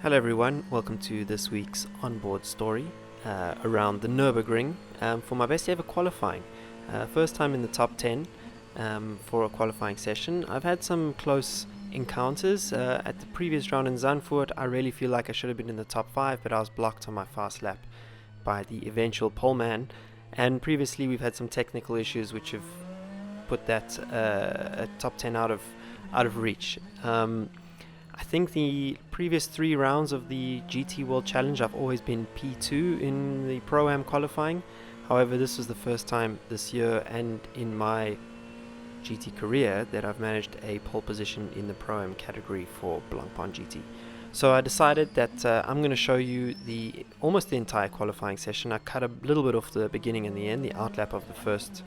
Hello everyone, welcome to this week's Onboard Story around the Nurburgring for my best ever qualifying. First time in the top 10 for a qualifying session. I've had some close encounters. At the previous round in Zandvoort, I really feel like I should have been in the top 5, but I was blocked on my fast lap by the eventual pole man. And previously we've had some technical issues which have put that top 10 out of reach. I think the previous 3 rounds of the GT World Challenge I've always been P2 in the Pro-Am qualifying. However, this was the first time this year and in my GT career that I've managed a pole position in the Pro-Am category for Blancpain GT. So I decided that I'm going to show you almost the entire qualifying session. I cut a little bit off the beginning and the end, the outlap of the first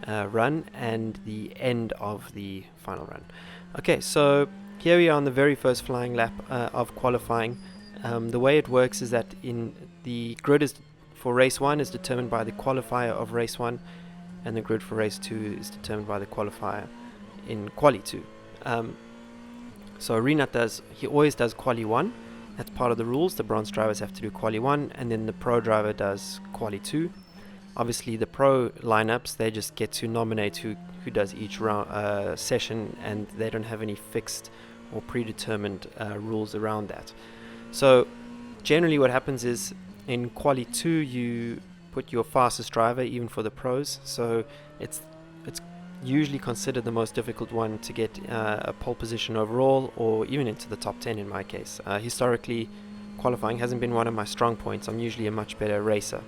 run and the end of the final run. Okay, so here we are on the very first flying lap of qualifying. The way it works is that in the grid for race 1 is determined by the qualifier of race 1, and the grid for race 2 is determined by the qualifier in quali 2. So Renat always does quali 1. That's part of the rules. The bronze drivers have to do quali 1, and then the pro driver does quali 2. Obviously the pro lineups, they just get to nominate who does each round session, and they don't have any fixed or predetermined rules around that. So generally what happens is in quali 2 you put your fastest driver, even for the pros, so it's usually considered the most difficult one to get a pole position overall, or even into the top 10 in my case. Historically, qualifying hasn't been one of my strong points. I'm usually a much better racer.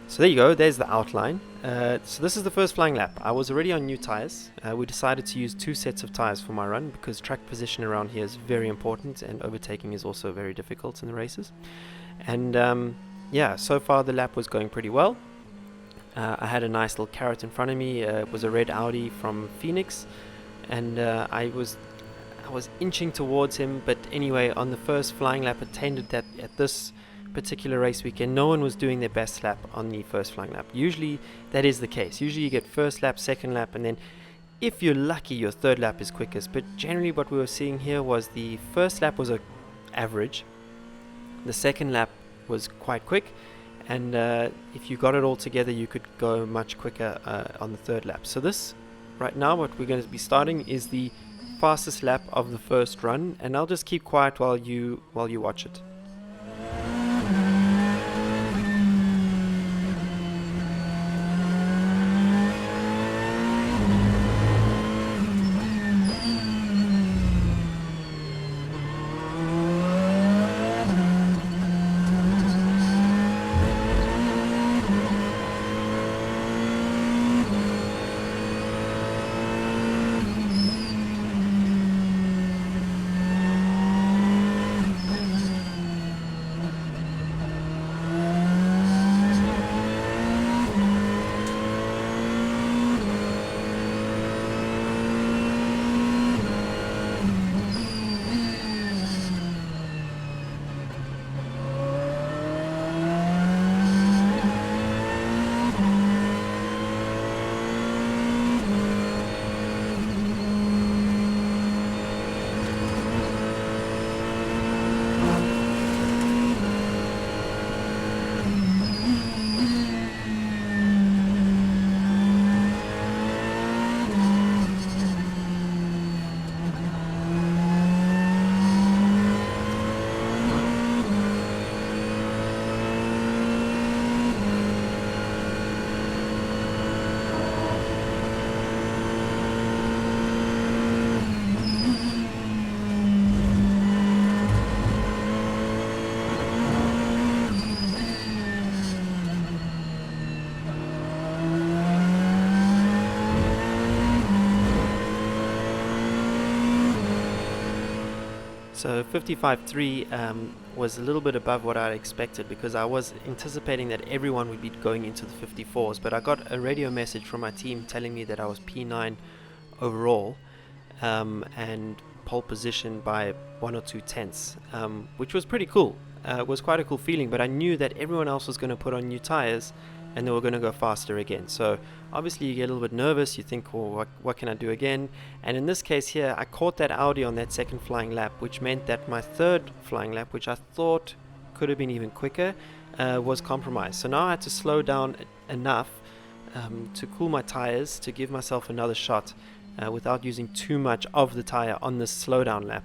So there you go, there's the outline. So this is the first flying lap. I was already on new tires. We decided to use 2 sets of tires for my run because track position around here is very important, and overtaking is also very difficult in the races. And yeah, so far the lap was going pretty well. I had a nice little carrot in front of me. It was a red Audi from Phoenix, and I was inching towards him. But anyway, on the first flying lap, attended that at this particular race weekend, no one was doing their best lap on the first flying lap. Usually that is the case. Usually you get first lap, second lap, and then if you're lucky your third lap is quickest. But generally what we were seeing here was the first lap was average, the second lap was quite quick, and if you got it all together you could go much quicker on the third lap. So this right now, what we're going to be starting is the fastest lap of the first run, and I'll just keep quiet while you watch it. So 55.3 was a little bit above what I expected, because I was anticipating that everyone would be going into the 54s, but I got a radio message from my team telling me that I was P9 overall, and pole position by 1 or 2 tenths, which was pretty cool. It was quite a cool feeling, but I knew that everyone else was going to put on new tires, and then we're going to go faster again. So obviously you get a little bit nervous, you think, well, what can I do again? And in this case here, I caught that Audi on that second flying lap, which meant that my third flying lap, which I thought could have been even quicker, was compromised. So now I had to slow down enough to cool my tires, to give myself another shot without using too much of the tire on this slowdown lap.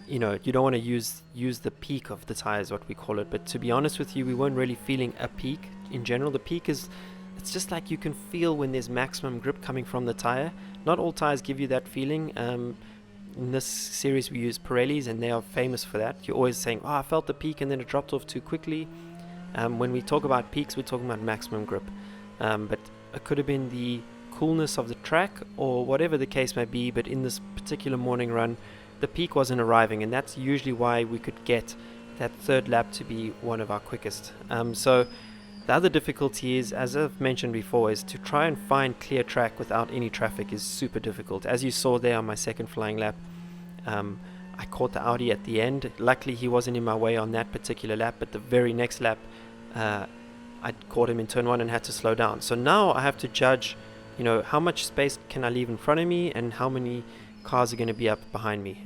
You don't want to use the peak of the tires, what we call it, but to be honest with you, we weren't really feeling a peak in general. The peak it's just like you can feel when there's maximum grip coming from the tire. Not all tires give you that feeling. In this series we use Perelis, and they are famous for that. You're always saying, I felt the peak and then it dropped off too quickly. When we talk about peaks, we're talking about maximum grip, but it could have been the coolness of the track or whatever the case may be, but in this particular morning run the peak wasn't arriving, and that's usually why we could get that third lap to be one of our quickest. So the other difficulty is, as I've mentioned before, is to try and find clear track without any traffic is super difficult. As you saw there on my second flying lap, I caught the Audi at the end. Luckily he wasn't in my way on that particular lap, but the very next lap I caught him in turn one and had to slow down. So now I have to judge, how much space can I leave in front of me and how many cars are going to be up behind me.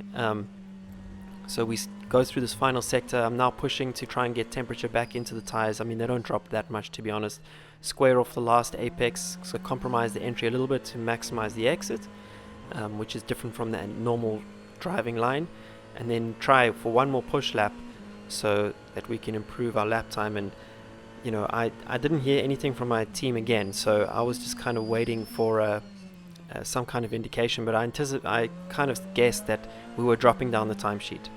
So we go through this final sector. I'm now pushing to try and get temperature back into the tires. I mean, they don't drop that much, to be honest. Square off the last apex, so compromise the entry a little bit to maximize the exit, which is different from the normal driving line, and then try for one more push lap so that we can improve our lap time. And I didn't hear anything from my team again, so I was just kind of waiting for some kind of indication, but I kind of guessed that we were dropping down the timesheet.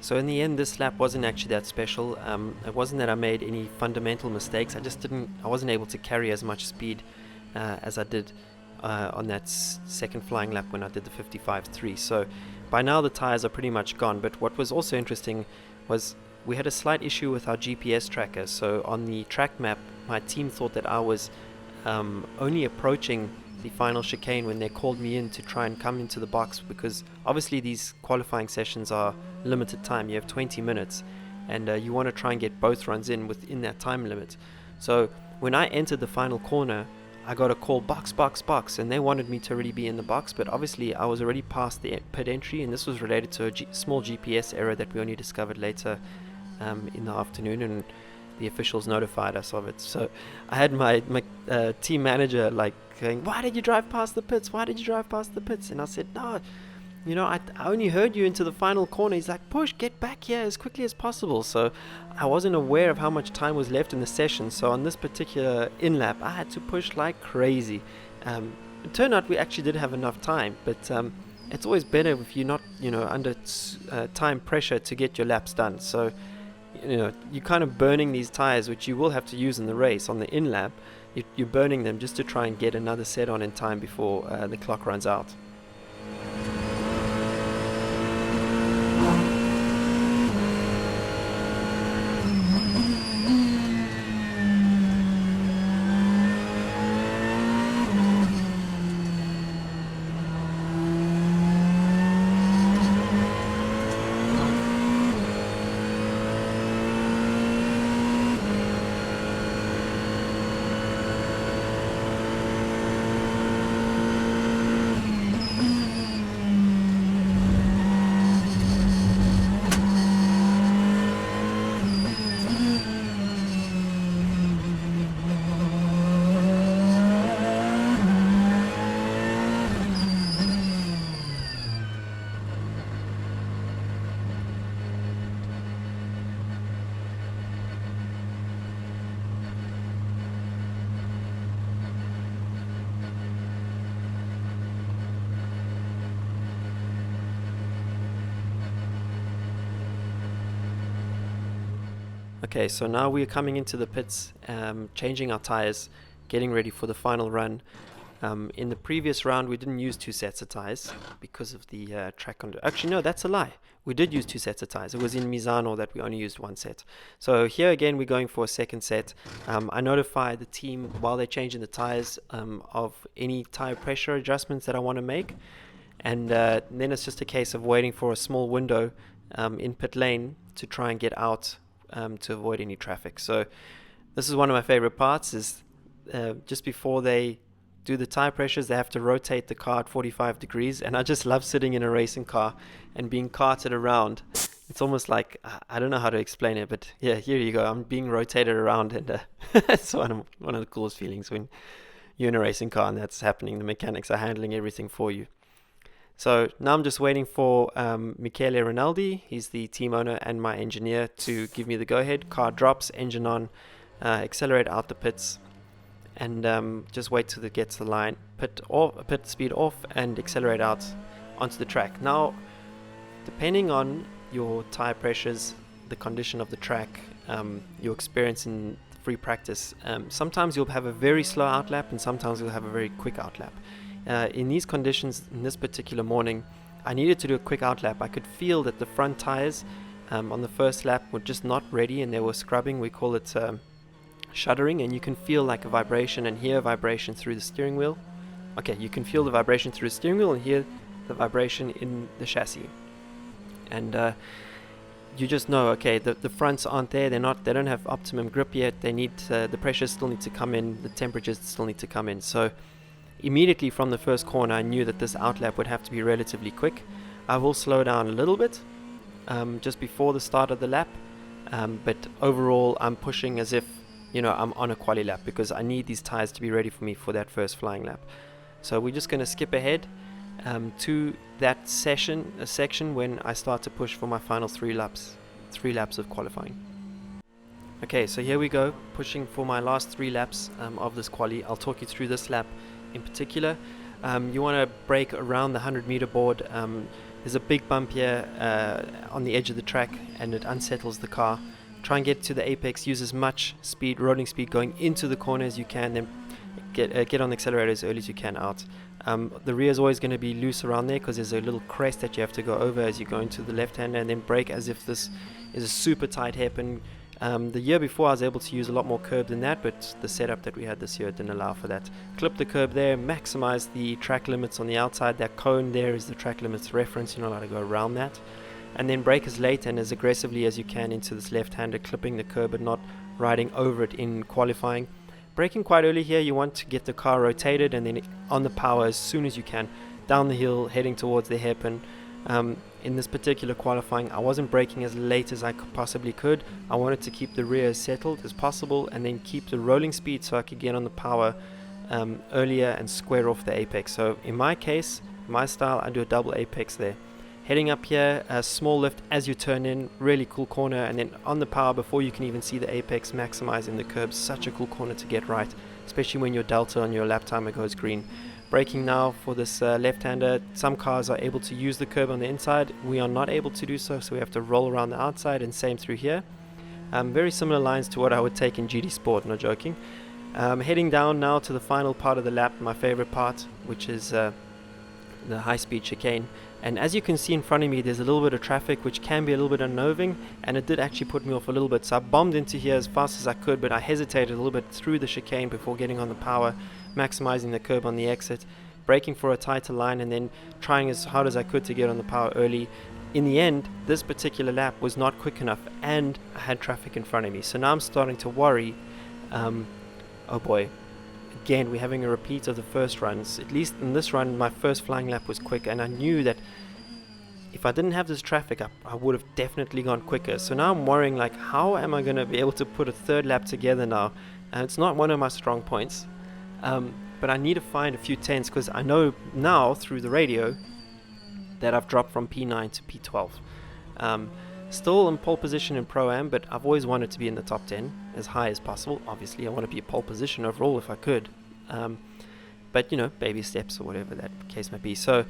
So in the end, this lap wasn't actually that special. It wasn't that I made any fundamental mistakes. I wasn't able to carry as much speed as I did on that second flying lap when I did the 55.3. So by now the tires are pretty much gone. But what was also interesting was we had a slight issue with our GPS tracker. So on the track map, my team thought that I was only approaching the final chicane when they called me in to try and come into the box, because obviously these qualifying sessions are limited time. You have 20 minutes and you want to try and get both runs in within that time limit. So when I entered the final corner, I got a call, box, and they wanted me to already be in the box, but obviously I was already past the pit entry, and this was related to a small GPS error that we only discovered later in the afternoon, and the officials notified us of it. So I had my team manager like going, why did you drive past the pits? And I said, no, I only heard you into the final corner. He's like, push, get back here as quickly as possible. So I wasn't aware of how much time was left in the session. So on this particular in-lap, I had to push like crazy. It turned out we actually did have enough time, but it's always better if you're not, under time pressure to get your laps done. So you're kind of burning these tires, which you will have to use in the race. On the in-lap, you're burning them just to try and get another set on in time before the clock runs out. Okay, so now we're coming into the pits, changing our tires, getting ready for the final run. In the previous round, we didn't use 2 sets of tires because of the track under. Actually, no, that's a lie. We did use 2 sets of tires. It was in Misano that we only used 1 set. So here again, we're going for a second set. I notify the team while they're changing the tires of any tire pressure adjustments that I want to make. And then it's just a case of waiting for a small window in pit lane to try and get out to avoid any traffic. So this is one of my favorite parts, is just before they do the tire pressures, they have to rotate the car at 45 degrees, and I just love sitting in a racing car and being carted around. It's almost like, I don't know how to explain it, but yeah, here you go. I'm being rotated around, and it's one of the coolest feelings when you're in a racing car and that's happening. The mechanics are handling everything for you. So now I'm just waiting for Michele Rinaldi. He's the team owner and my engineer to give me the go-ahead. Car drops, engine on, accelerate out the pits, and just wait till it gets the line, pit speed off, and accelerate out onto the track. Now, depending on your tire pressures, the condition of the track, your experience in free practice, sometimes you'll have a very slow outlap and sometimes you'll have a very quick outlap. In these conditions, in this particular morning, I needed to do a quick outlap. I could feel that the front tires on the first lap were just not ready and they were scrubbing. We call it shuddering, and you can feel like a vibration and hear a vibration through the steering wheel. Okay, you can feel the vibration through the steering wheel and hear the vibration in the chassis. And you just know, okay, the fronts aren't there. They don't have optimum grip yet. They need the pressures still need to come in. The temperatures still need to come in. So immediately from the first corner, I knew that this outlap would have to be relatively quick. I will slow down a little bit just before the start of the lap, but overall I'm pushing as if, I'm on a quali lap, because I need these tires to be ready for me for that first flying lap. So we're just going to skip ahead to that section when I start to push for my final 3 laps of qualifying. Okay, so here we go, pushing for my last 3 laps of this quali. I'll talk you through this lap in particular. You want to brake around the 100-meter board. There's a big bump here on the edge of the track, and it unsettles the car. Try and get to the apex, use as much speed, rolling speed, going into the corner as you can, then get on the accelerator as early as you can out. The rear is always going to be loose around there because there's a little crest that you have to go over as you go into the left-hander, and then brake as if this is a super tight hairpin. The year before I was able to use a lot more curb than that, but the setup that we had this year didn't allow for that. Clip the curb there, maximize the track limits on the outside. That cone there is the track limits reference. You're not allowed to go around that. And then brake as late and as aggressively as you can into this left-hander, clipping the curb but not riding over it in qualifying. Braking quite early here, you want to get the car rotated and then on the power as soon as you can, down the hill, heading towards the hairpin. In this particular qualifying, I wasn't braking as late as I possibly could. I wanted to keep the rear as settled as possible and then keep the rolling speed so I could get on the power earlier and square off the apex. So in my case, my style, I do a double apex there. Heading up here, a small lift as you turn in, really cool corner, and then on the power before you can even see the apex, maximizing the curb. Such a cool corner to get right, especially when your delta on your lap timer goes green. Braking now for this left-hander. Some cars are able to use the curb on the inside. We are not able to do so, so we have to roll around the outside, and same through here. Very similar lines to what I would take in GT Sport, no joking. Heading down now to the final part of the lap, my favorite part, which is the high-speed chicane. And as you can see in front of me, there's a little bit of traffic, which can be a little bit unnerving, and it did actually put me off a little bit. So I bombed into here as fast as I could, but I hesitated a little bit through the chicane before getting on the power, maximizing the curb on the exit, braking for a tighter line, and then trying as hard as I could to get on the power early. In the end, this particular lap was not quick enough, and I had traffic in front of me. So now I'm starting to worry. Oh boy. Again, we're having a repeat of the first runs. At least in this run, my first flying lap was quick, and I knew that if I didn't have this traffic up, I would have definitely gone quicker. So now I'm worrying, like, how am I going to be able to put a third lap together now? It's not one of my strong points, but I need to find a few tenths, because I know now through the radio that I've dropped from P9 to P12. Still in pole position in Pro-Am, but I've always wanted to be in the top 10 as high as possible. Obviously, I want to be a pole position overall if I could. But, baby steps or whatever that case may be. So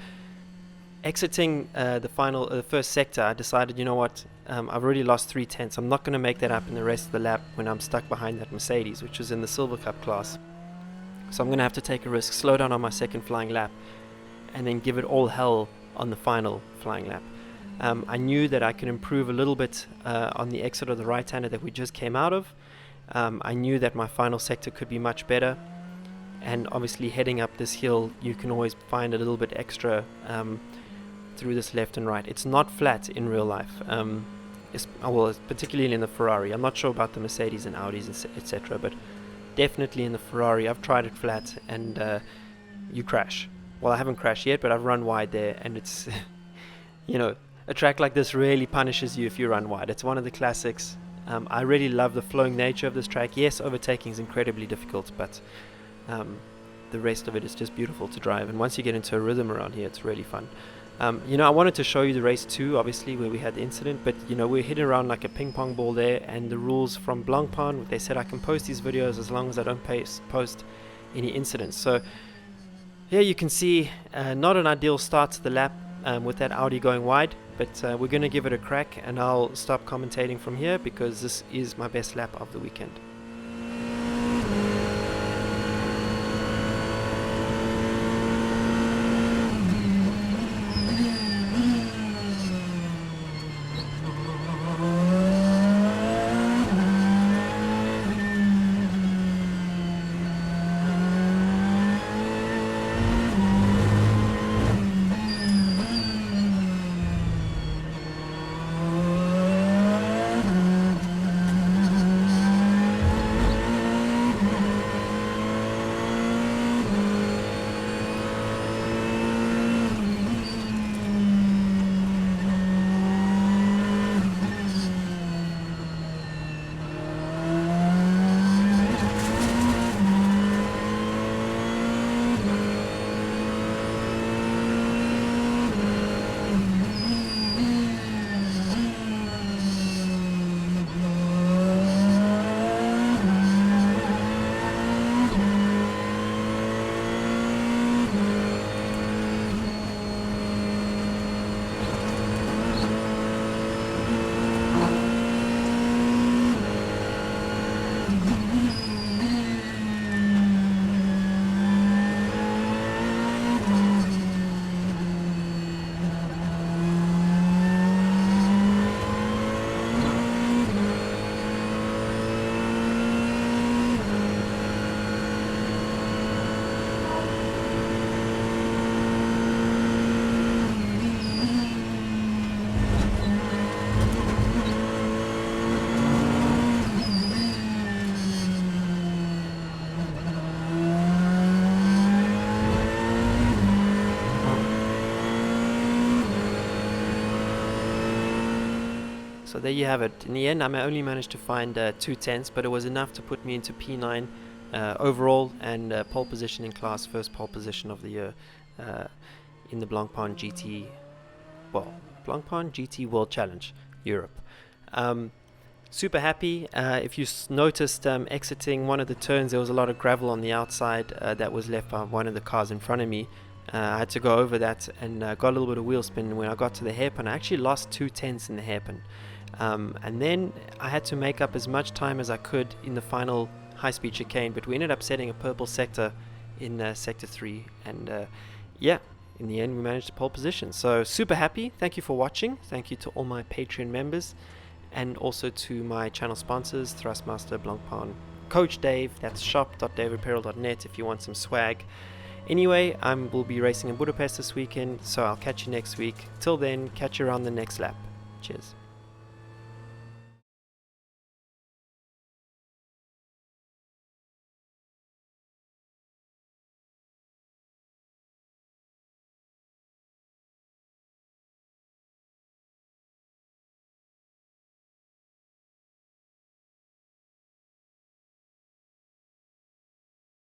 Exiting the first sector, I decided, you know what, I've already lost 3/10. I'm not going to make that up in the rest of the lap when I'm stuck behind that Mercedes, which was in the Silver Cup class. So I'm going to have to take a risk, slow down on my second flying lap, and then give it all hell on the final flying lap. I knew that I could improve a little bit on the exit of the right-hander that we just came out of. I knew that my final sector could be much better, and obviously heading up this hill, you can always find a little bit extra through this left and right. It's not flat in real life, particularly in the Ferrari. I'm not sure about the Mercedes and Audis, etc., but definitely in the Ferrari, I've tried it flat, and you crash. Well, I haven't crashed yet, but I've run wide there, and it's, a track like this really punishes you if you run wide. It's one of the classics. I really love the flowing nature of this track. Yes, overtaking is incredibly difficult, but the rest of it is just beautiful to drive, and once you get into a rhythm around here, it's really fun. I wanted to show you the race 2, obviously, where we had the incident, but we're hitting around like a ping pong ball there, and the rules from Blancpain, they said I can post these videos as long as I don't post any incidents. So here you can see not an ideal start to the lap with that Audi going wide, but we're going to give it a crack, and I'll stop commentating from here because this is my best lap of the weekend. So there you have it. In the end, I only managed to find 2/10, but it was enough to put me into P9 overall, and pole position in class, first pole position of the year in the Blancpain GT World Challenge Europe. Super happy. If you noticed, exiting one of the turns, there was a lot of gravel on the outside that was left by one of the cars in front of me. I had to go over that and got a little bit of wheel spin. When I got to the hairpin, I actually lost 2/10 in the hairpin. And then I had to make up as much time as I could in the final high-speed chicane, but we ended up setting a purple sector in sector 3, and in the end we managed to pole position. So super happy. Thank you for watching. Thank you to all my Patreon members, and also to my channel sponsors, Thrustmaster, Blancpain, Coach Dave, that's shop.davidperel.net if you want some swag. Anyway, we'll be racing in Budapest this weekend, so I'll catch you next week. Till then, catch you around the next lap. Cheers.